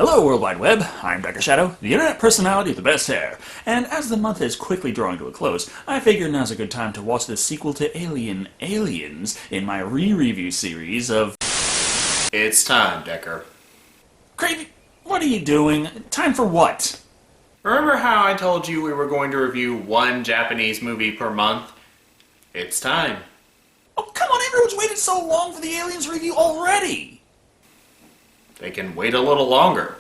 Hello, World Wide Web. I'm Dr. Shado, the internet personality with the best hair. And as the month is quickly drawing to a close, I figure now's a good time to watch the sequel to Aliens in my re-review series of... It's time, Decker. Crazy, what are you doing? Time for what? Remember how I told you we were going to review one Japanese movie per month? It's time. Oh, come on, everyone's waited so long for the Aliens review already! They can wait a little longer.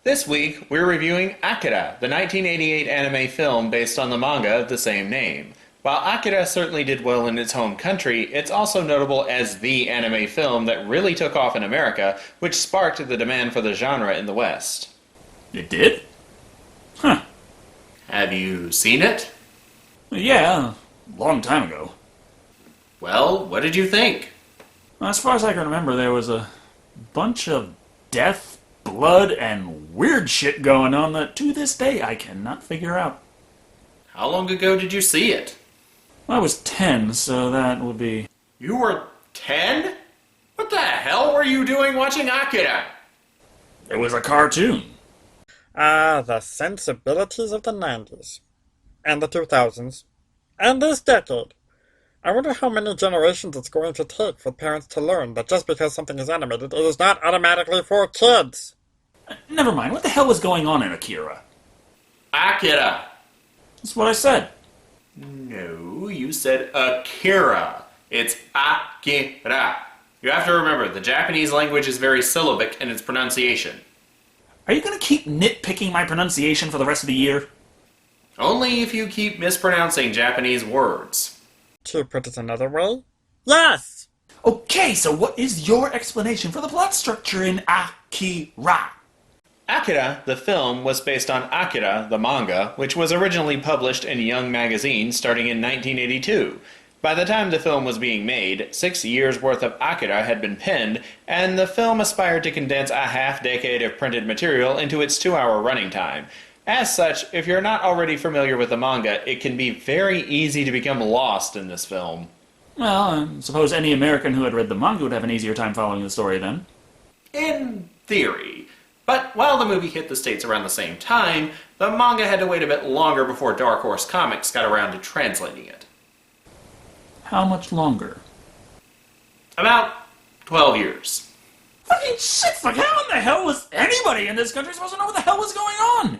This week, we're reviewing Akira, the 1988 anime film based on the manga of the same name. While Akira certainly did well in its home country, it's also notable as the anime film that really took off in America, which sparked the demand for the genre in the West. It did? Huh. Have you seen it? Yeah, a long time ago. Well, what did you think? As far as I can remember, there was a bunch of death, blood, and weird shit going on that to this day I cannot figure out. How long ago did you see it? I was 10, so that would be... You were 10? What the hell were you doing watching Akira? It was a cartoon. The sensibilities of the 90s. And the 2000s. And this decade. I wonder how many generations it's going to take for parents to learn that just because something is animated, it is not automatically for kids. Never mind, what the hell was going on in Akira? Akira! That's what I said. No, you said Akira. It's Akira. You have to remember, the Japanese language is very syllabic in its pronunciation. Are you going to keep nitpicking my pronunciation for the rest of the year? Only if you keep mispronouncing Japanese words. To put it another way, yes! Okay, so what is your explanation for the plot structure in Akira? Akira, the film, was based on Akira, the manga, which was originally published in Young magazine starting in 1982. By the time the film was being made, 6 years' worth of Akira had been penned, and the film aspired to condense a half-decade of printed material into its 2-hour running time. As such, if you're not already familiar with the manga, it can be very easy to become lost in this film. Well, I suppose any American who had read the manga would have an easier time following the story then. In theory. But while the movie hit the States around the same time, the manga had to wait a bit longer before Dark Horse Comics got around to translating it. How much longer? About 12 years. Fucking shit, fuck, how in the hell was anybody in this country supposed to know what the hell was going on?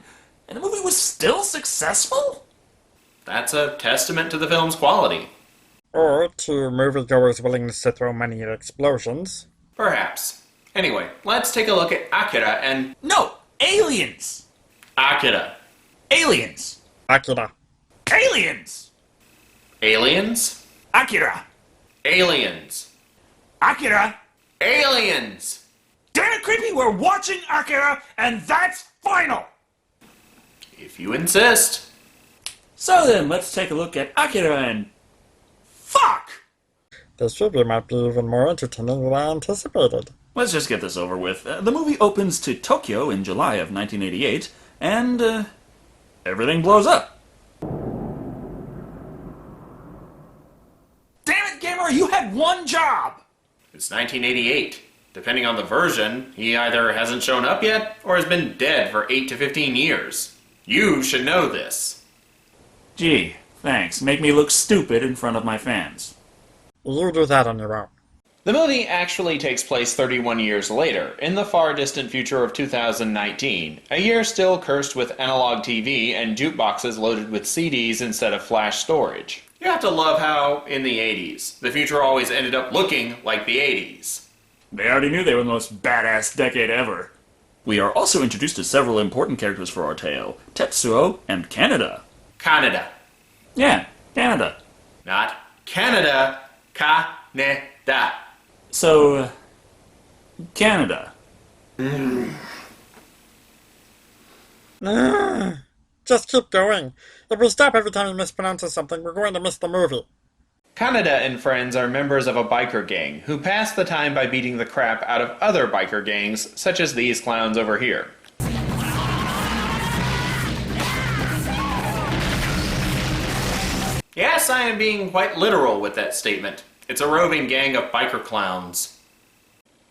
And the movie was still successful? That's a testament to the film's quality. Or to moviegoers' willingness to throw money at explosions. Perhaps. Anyway, let's take a look at Akira and... No! Aliens! Akira. Aliens! Akira. Aliens! Aliens? Akira! Aliens. Akira! Aliens! Damn it, Creepy, we're watching Akira, and that's final! If you insist. So then, let's take a look at Akira and... Fuck! This review might be even more entertaining than I anticipated. Let's just get this over with. The movie opens to Tokyo in July of 1988, and, everything blows up. Damn it, Gamer, you had one job! It's 1988. Depending on the version, he either hasn't shown up yet, or has been dead for 8 to 15 years. You should know this. Gee, thanks. Make me look stupid in front of my fans. You do that on your own. The movie actually takes place 31 years later, in the far distant future of 2019, a year still cursed with analog TV and jukeboxes loaded with CDs instead of flash storage. You have to love how, in the 80s, the future always ended up looking like the 80s. They already knew they were the most badass decade ever. We are also introduced to several important characters for our tale, Tetsuo and Kaneda. Kaneda. Yeah, Kaneda. Not Canada, Kaneda. So, Kaneda. Just keep going. If we stop every time he mispronounces something, we're going to miss the movie. Kaneda and friends are members of a biker gang who pass the time by beating the crap out of other biker gangs, such as these clowns over here. Yes, I am being quite literal with that statement. It's a roving gang of biker clowns.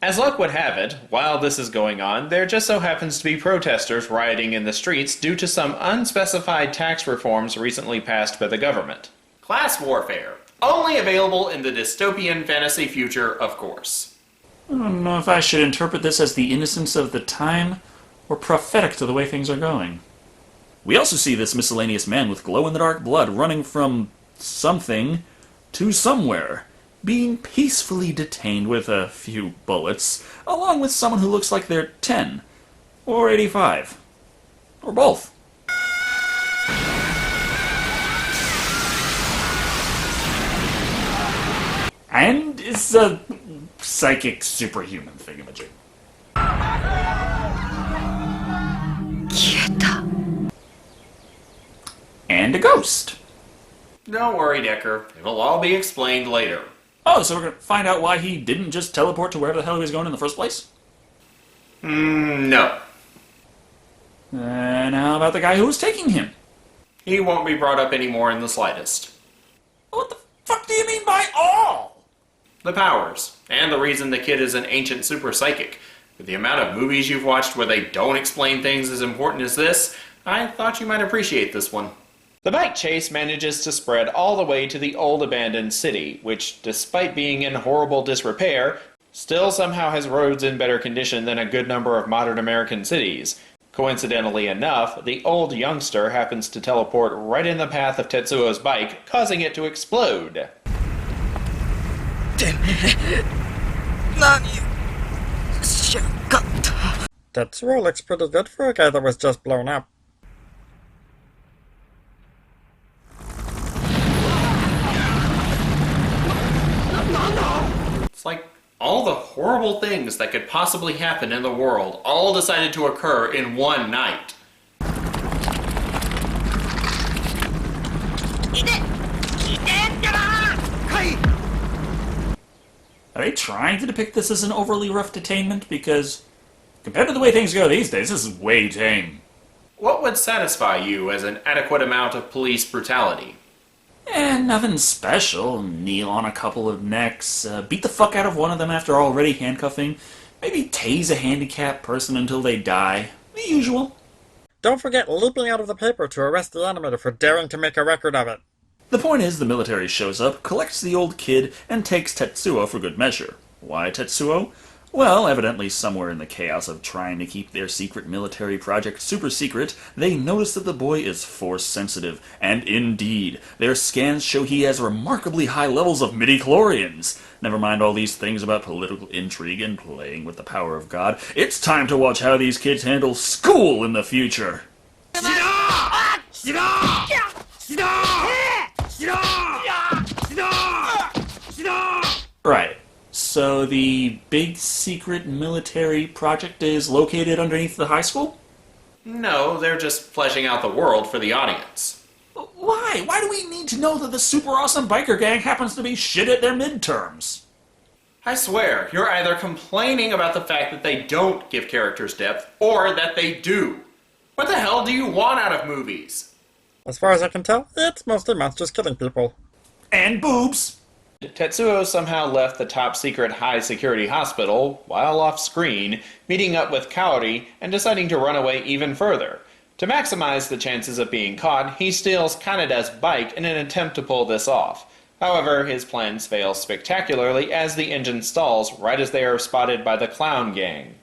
As luck would have it, while this is going on, there just so happens to be protesters rioting in the streets due to some unspecified tax reforms recently passed by the government. Class warfare. Only available in the dystopian fantasy future, of course. I don't know if I should interpret this as the innocence of the time, or prophetic to the way things are going. We also see this miscellaneous man with glow-in-the-dark blood running from something to somewhere, being peacefully detained with a few bullets, along with someone who looks like they're 10, or 85, or both. And it's a psychic superhuman thingamajig. 消えた。 And a ghost. Don't worry, Decker. It'll all be explained later. Oh, so we're going to find out why he didn't just teleport to wherever the hell he was going in the first place? No. And how about the guy who was taking him? He won't be brought up anymore in the slightest. What the fuck do you mean by all? The powers, and the reason the kid is an ancient super psychic. With the amount of movies you've watched where they don't explain things as important as this, I thought you might appreciate this one. The bike chase manages to spread all the way to the old abandoned city, which, despite being in horrible disrepair, still somehow has roads in better condition than a good number of modern American cities. Coincidentally enough, the old youngster happens to teleport right in the path of Tetsuo's bike, causing it to explode. てめえ、何しやがった。 Tetsuo looks pretty good for a guy that was just blown up. It's like all the horrible things that could possibly happen in the world all decided to occur in one night. Are they trying to depict this as an overly rough detainment? Because compared to the way things go these days, this is way tame. What would satisfy you as an adequate amount of police brutality? Nothing special. Kneel on a couple of necks, beat the fuck out of one of them after already handcuffing, maybe tase a handicapped person until they die. The usual. Don't forget leaping out of the paper to arrest the animator for daring to make a record of it. The point is, the military shows up, collects the old kid, and takes Tetsuo for good measure. Why Tetsuo? Well, evidently somewhere in the chaos of trying to keep their secret military project super secret, they notice that the boy is force sensitive, and indeed, their scans show he has remarkably high levels of midichlorians. Never mind all these things about political intrigue and playing with the power of God, it's time to watch how these kids handle school in the future. Right. So the big secret military project is located underneath the high school? No, they're just fleshing out the world for the audience. Why? Why do we need to know that the super awesome biker gang happens to be shit at their midterms? I swear, you're either complaining about the fact that they don't give characters depth, or that they do. What the hell do you want out of movies? As far as I can tell, it's mostly monsters killing people. And boobs! Tetsuo somehow left the top-secret high-security hospital, while off-screen, meeting up with Kaori and deciding to run away even further. To maximize the chances of being caught, he steals Kaneda's bike in an attempt to pull this off. However, his plans fail spectacularly as the engine stalls right as they are spotted by the clown gang.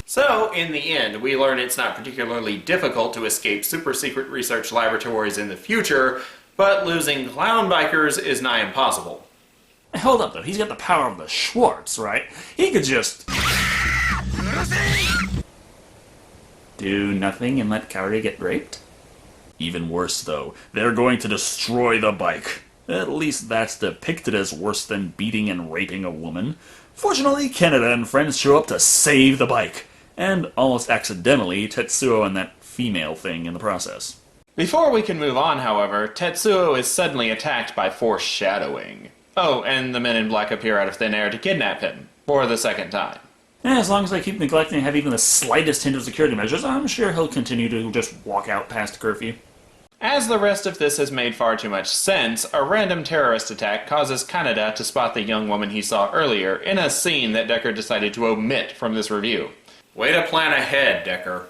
So, in the end, we learn it's not particularly difficult to escape super-secret research laboratories in the future, but losing clown bikers is nigh impossible. Hold up, though. He's got the power of the Schwartz, right? He could just do nothing and let Kaori get raped? Even worse, though. They're going to destroy the bike. At least that's depicted as worse than beating and raping a woman. Fortunately, Kaneda and friends show up to save the bike. And, almost accidentally, Tetsuo and that female thing in the process. Before we can move on, however, Tetsuo is suddenly attacked by foreshadowing. Oh, and the men in black appear out of thin air to kidnap him, for the second time. As long as I keep neglecting to have even the slightest hint of security measures, I'm sure he'll continue to just walk out past curfew. As the rest of this has made far too much sense, a random terrorist attack causes Kaneda to spot the young woman he saw earlier in a scene that Decker decided to omit from this review. Way to plan ahead, Decker.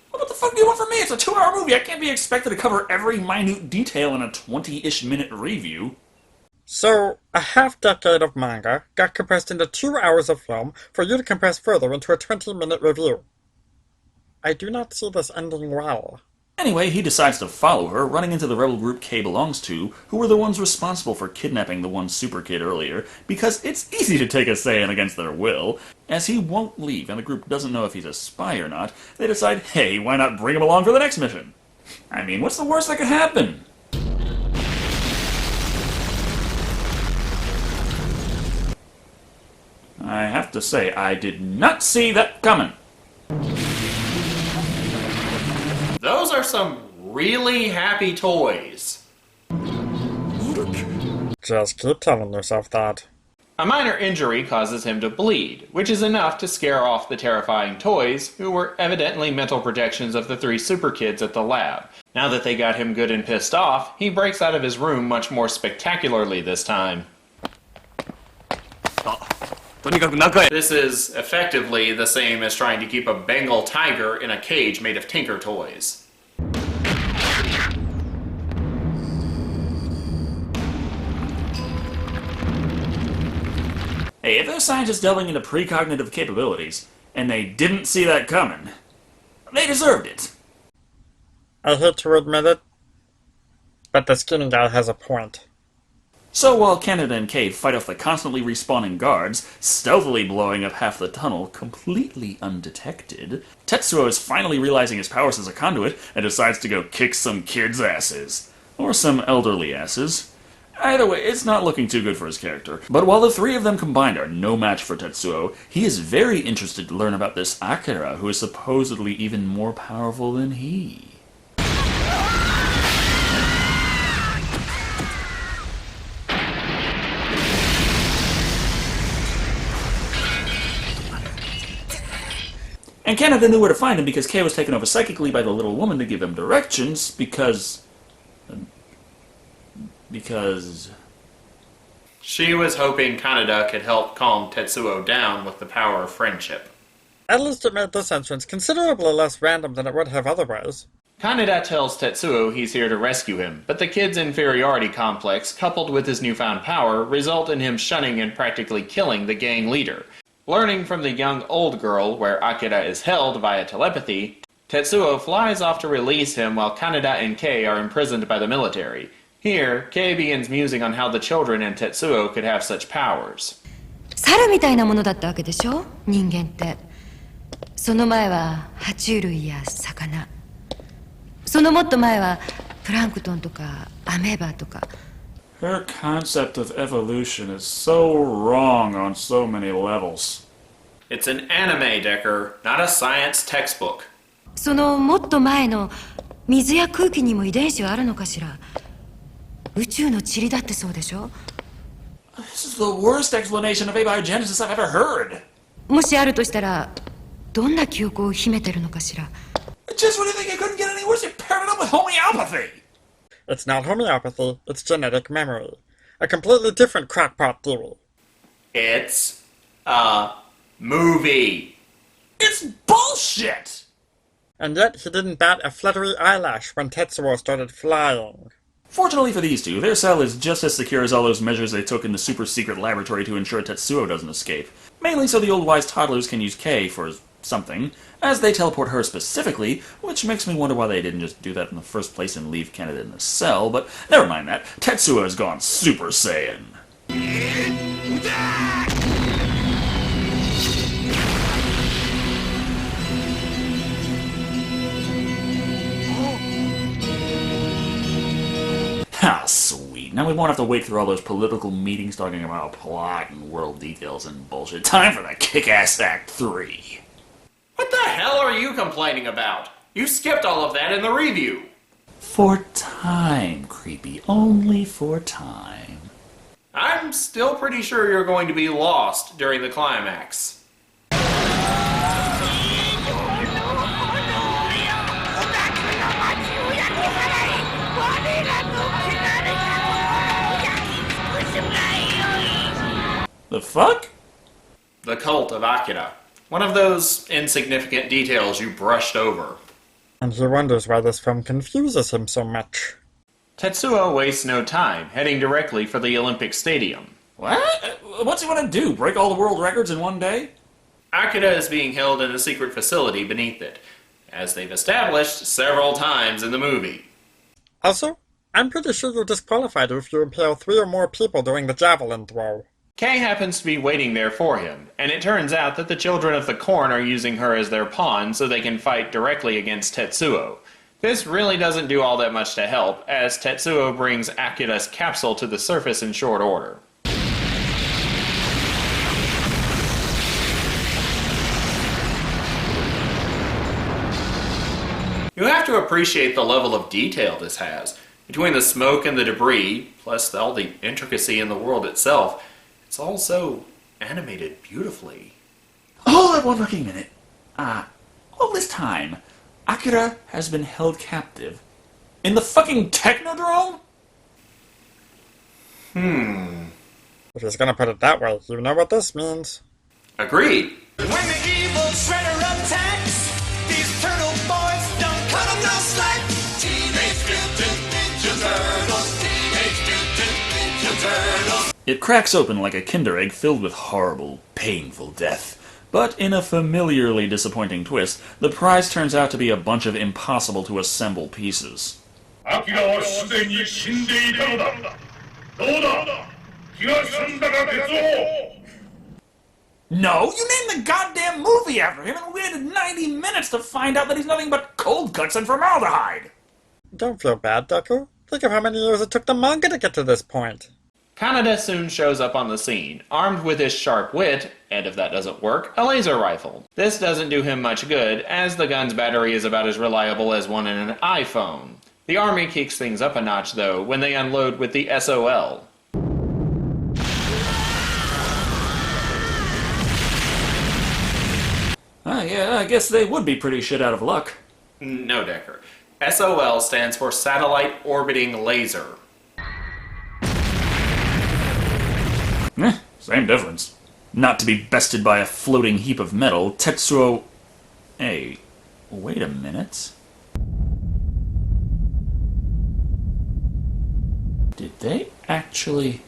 What the fuck do you want from me? It's a 2-hour movie. I can't be expected to cover every minute detail in a 20-ish minute review. So, a half-decade of manga got compressed into 2 hours of film for you to compress further into a 20-minute review. I do not see this ending well. Anyway, he decides to follow her, running into the rebel group K belongs to, who were the ones responsible for kidnapping the one super kid earlier, because it's easy to take a Saiyan against their will. As he won't leave and the group doesn't know if he's a spy or not, they decide, hey, why not bring him along for the next mission? I mean, what's the worst that could happen? I have to say, I did not see that coming. Those are some really happy toys. Just keep telling yourself that. A minor injury causes him to bleed, which is enough to scare off the terrifying toys, who were evidently mental projections of the 3 super kids at the lab. Now that they got him good and pissed off, he breaks out of his room much more spectacularly this time. This is effectively the same as trying to keep a Bengal tiger in a cage made of Tinker toys. Hey, if those scientists delving into precognitive capabilities, and they didn't see that coming, they deserved it. I hate to admit it, but the skinny guy has a point. So while Kaneda and Kay fight off the constantly respawning guards, stealthily blowing up half the tunnel completely undetected, Tetsuo is finally realizing his powers as a conduit and decides to go kick some kids' asses. Or some elderly asses. Either way, it's not looking too good for his character. But while the 3 of them combined are no match for Tetsuo, he is very interested to learn about this Akira, who is supposedly even more powerful than he. And Kaneda knew where to find him because Kay was taken over psychically by the little woman to give him directions because... She was hoping Kaneda could help calm Tetsuo down with the power of friendship. At least it made this entrance considerably less random than it would have otherwise. Kaneda tells Tetsuo he's here to rescue him, but the kid's inferiority complex, coupled with his newfound power, result in him shunning and practically killing the gang leader. Learning from the young old girl where Akira is held via telepathy, Tetsuo flies off to release him while Kaneda and Kei are imprisoned by the military. Here, Kei begins musing on how the children and Tetsuo could have such powers. 猿みたいなものだったわけでしょ、人間って。その前は爬虫類や魚。そのもっと前はプランクトンとかアメーバとか。Her concept of evolution is so wrong on so many levels. It's an anime, Decker, not a science textbook. そのもっと前の水や空気にも遺伝子はあるのかしら。宇宙の塵だってそうでしょ。This is the worst explanation of abiogenesis I've ever heard. もしあるとしたら、どんな記憶を秘めてるのかしら。Just when you think it couldn't get any worse, you paired it up with homeopathy. It's not homeopathy, it's genetic memory. A completely different crackpot theory. It's a movie. It's bullshit! And yet he didn't bat a fluttery eyelash when Tetsuo started flying. Fortunately for these two, their cell is just as secure as all those measures they took in the super-secret laboratory to ensure Tetsuo doesn't escape. Mainly so the old wise toddlers can use Kei for something, as they teleport her specifically, which makes me wonder why they didn't just do that in the first place and leave Kaneda in the cell, but never mind that. Tetsuo has gone Super Saiyan. Ah, sweet. Now we won't have to wait through all those political meetings talking about plot and world details and bullshit. Time for the Kick-Ass Act 3. What the hell are you complaining about? You skipped all of that in the review. For time, creepy. Only for time. I'm still pretty sure you're going to be lost during the climax. The fuck? The cult of Akira. One of those insignificant details you brushed over. And he wonders why this film confuses him so much. Tetsuo wastes no time, heading directly for the Olympic Stadium. What? What's he want to do? Break all the world records in one day? Akira is being held in a secret facility beneath it, as they've established several times in the movie. Also, I'm pretty sure you're disqualified if you impale 3 or more people during the javelin throw. Kay happens to be waiting there for him, and it turns out that the Children of the Corn are using her as their pawn so they can fight directly against Tetsuo. This really doesn't do all that much to help, as Tetsuo brings Akira's capsule to the surface in short order. You have to appreciate the level of detail this has. Between the smoke and the debris, plus all the intricacy in the world itself, it's all so animated beautifully. Hold up one fucking minute. All this time, Akira has been held captive in the fucking Technodrome? If he's gonna put it that way, you know what this means. Agreed. When the evil shredder attacks, these turtle boys don't cut 'em no slack. Teenage Mutant Ninja Turtles, Teenage Mutant Ninja Turtles. It cracks open like a Kinder Egg filled with horrible, painful death. But in a familiarly disappointing twist, the prize turns out to be a bunch of impossible-to-assemble pieces. アキラはすでに死んでいたのだ。どうだ気が済んだか鉄王 No, you named the goddamn movie after him and waited 90 minutes to find out that he's nothing but cold cuts and formaldehyde! Don't feel bad, Deku. Think of how many years it took the manga to get to this point. Kaneda soon shows up on the scene, armed with his sharp wit, and if that doesn't work, a laser rifle. This doesn't do him much good, as the gun's battery is about as reliable as one in an iPhone. The army kicks things up a notch, though, when they unload with the SOL. Yeah, I guess they would be pretty shit out of luck. No, Decker. SOL stands for Satellite Orbiting Laser. Same difference. Not to be bested by a floating heap of metal, Tetsuo... Hey, wait a minute. Did they actually...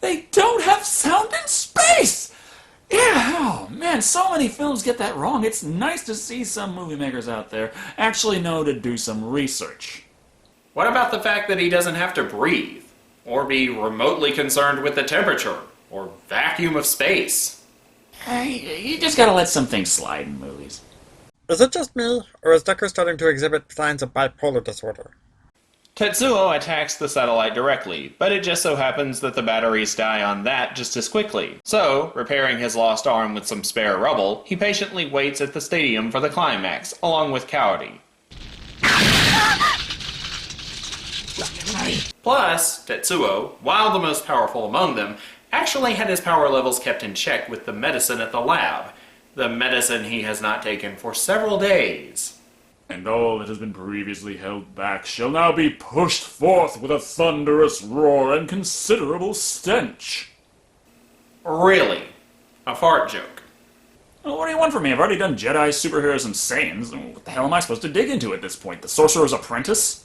They don't have sound in space! Yeah, oh man, so many films get that wrong. It's nice to see some movie makers out there actually know to do some research. What about the fact that he doesn't have to breathe? Or be remotely concerned with the temperature? Or vacuum of space? Hey, you just gotta let some things slide in movies. Is it just me, or is Deku starting to exhibit signs of bipolar disorder? Tetsuo attacks the satellite directly, but it just so happens that the batteries die on that just as quickly. So, repairing his lost arm with some spare rubble, he patiently waits at the stadium for the climax, along with Coyote. Plus, Tetsuo, while the most powerful among them, actually had his power levels kept in check with the medicine at the lab. The medicine he has not taken for several days. And all that has been previously held back shall now be pushed forth with a thunderous roar and considerable stench. Really? A fart joke. Well, what do you want from me? I've already done Jedi, superheroes, and Saiyans. What the hell am I supposed to dig into at this point? The Sorcerer's Apprentice?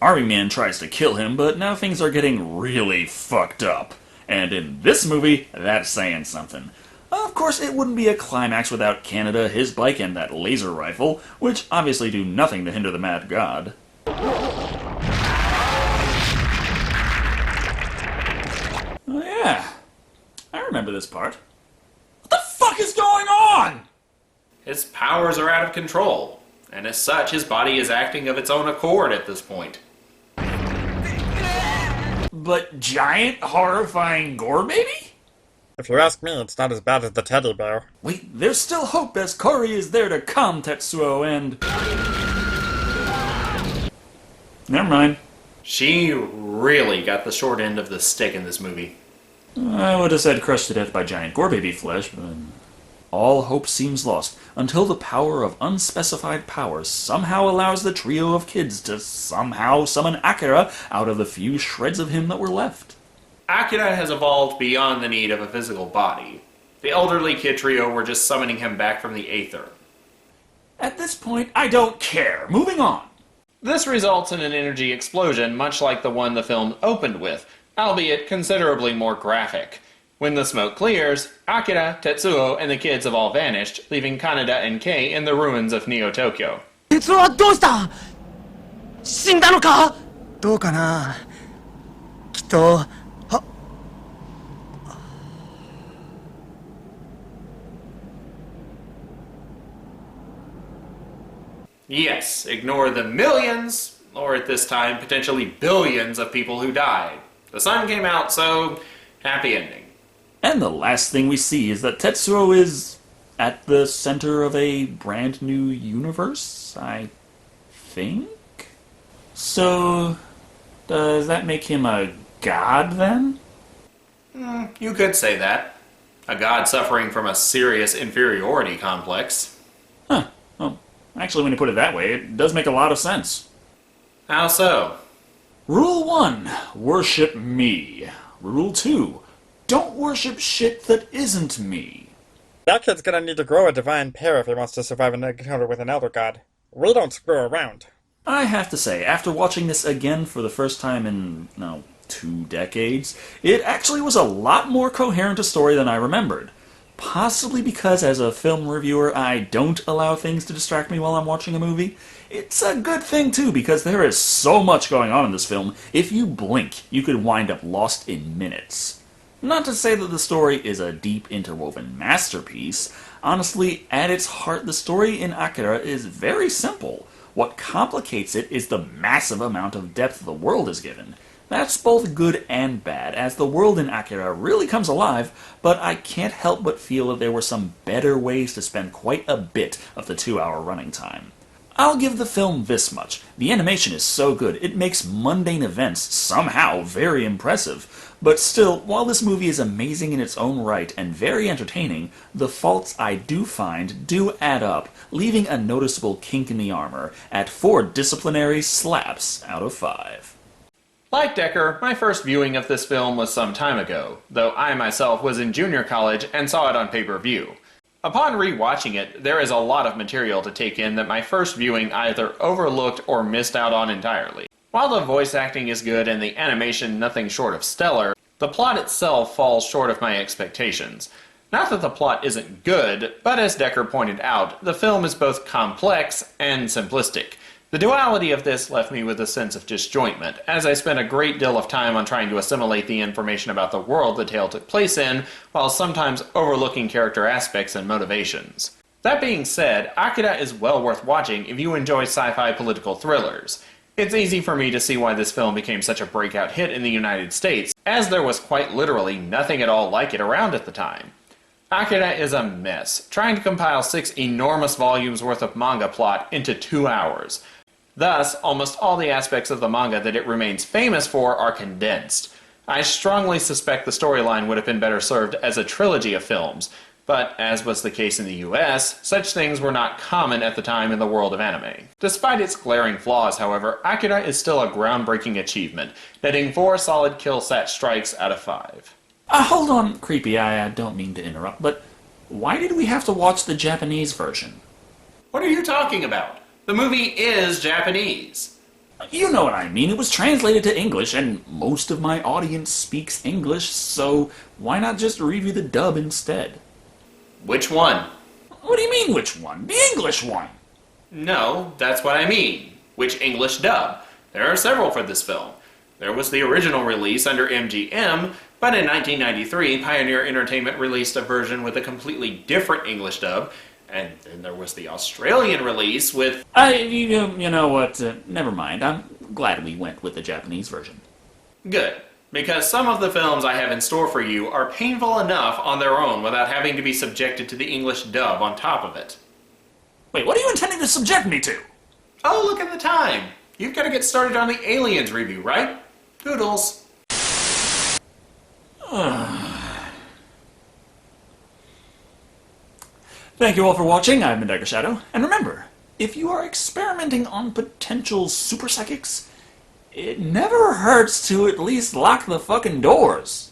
Army Man tries to kill him, but now things are getting really fucked up. And in this movie, that's saying something. Of course, it wouldn't be a climax without Kaneda, his bike, and that laser rifle, which obviously do nothing to hinder the Mad God. Oh yeah, I remember this part. What the fuck is going on? His powers are out of control, and as such, his body is acting of its own accord at this point. But giant, horrifying gore baby? If you ask me, it's not as bad as the teddy bear. Wait, there's still hope as Kori is there to calm Tetsuo and... Never mind. She really got the short end of the stick in this movie. I would have said crushed to death by giant gore baby flesh, but... All hope seems lost until the power of unspecified powers somehow allows the trio of kids to somehow summon Akira out of the few shreds of him that were left. Akira has evolved beyond the need of a physical body. The elderly kid trio were just summoning him back from the aether. At this point, I don't care. Moving on. This results in an energy explosion much like the one the film opened with, albeit considerably more graphic. When the smoke clears, Akira, Tetsuo, and the kids have all vanished, leaving Kaneda and Kei in the ruins of Neo-Tokyo. 鉄夫はどうした？死んだのか？どうかな。きっと。Yes, ignore the millions, or at this time, potentially billions of people who died. The sun came out, so happy ending. And the last thing we see is that Tetsuo is at the center of a brand new universe, I think? So, does that make him a god then? You could say that. A god suffering from a serious inferiority complex. Huh. Well, actually, when you put it that way, it does make a lot of sense. How so? Rule 1, worship me. Rule 2, don't worship shit that isn't me. That kid's gonna need to grow a divine pair if he wants to survive an encounter with an elder god. We don't screw around. I have to say, after watching this again for the first time in, 2 decades, it actually was a lot more coherent a story than I remembered. Possibly because as a film reviewer I don't allow things to distract me while I'm watching a movie. It's a good thing too, because there is so much going on in this film, if you blink, you could wind up lost in minutes. Not to say that the story is a deep interwoven masterpiece. Honestly, at its heart, the story in Akira is very simple. What complicates it is the massive amount of depth the world is given. That's both good and bad, as the world in Akira really comes alive, but I can't help but feel that there were some better ways to spend quite a bit of the 2-hour running time. I'll give the film this much. The animation is so good, it makes mundane events somehow very impressive. But still, while this movie is amazing in its own right and very entertaining, the faults I do find do add up, leaving a noticeable kink in the armor at 4 disciplinary slaps out of 5. Like Decker, my first viewing of this film was some time ago, though I myself was in junior college and saw it on pay-per-view. Upon re-watching it, there is a lot of material to take in that my first viewing either overlooked or missed out on entirely. While the voice acting is good and the animation nothing short of stellar, the plot itself falls short of my expectations. Not that the plot isn't good, but as Decker pointed out, the film is both complex and simplistic. The duality of this left me with a sense of disjointment, as I spent a great deal of time on trying to assimilate the information about the world the tale took place in, while sometimes overlooking character aspects and motivations. That being said, Akira is well worth watching if you enjoy sci-fi political thrillers. It's easy for me to see why this film became such a breakout hit in the United States, as there was quite literally nothing at all like it around at the time. Akira is a mess, trying to compile 6 enormous volumes worth of manga plot into 2 hours. Thus, almost all the aspects of the manga that it remains famous for are condensed. I strongly suspect the storyline would have been better served as a trilogy of films, but as was the case in the US, such things were not common at the time in the world of anime. Despite its glaring flaws, however, Akira is still a groundbreaking achievement, netting 4 solid kill sat strikes out of 5. Hold on, Creepy, I don't mean to interrupt, but why did we have to watch the Japanese version? What are you talking about? The movie is Japanese. You know what I mean, it was translated to English, and most of my audience speaks English, so why not just review the dub instead? Which one? What do you mean, which one? The English one! No, that's what I mean. Which English dub? There are several for this film. There was the original release under MGM, but in 1993, Pioneer Entertainment released a version with a completely different English dub, and then there was the Australian release with... You know what, never mind. I'm glad we went with the Japanese version. Good, because some of the films I have in store for you are painful enough on their own without having to be subjected to the English dub on top of it. Wait, what are you intending to subject me to? Oh, look at the time! You've got to get started on the Aliens review, right? Doodles. Thank you all for watching. I've been Shado, and remember, if you are experimenting on potential super psychics, it never hurts to at least lock the fucking doors.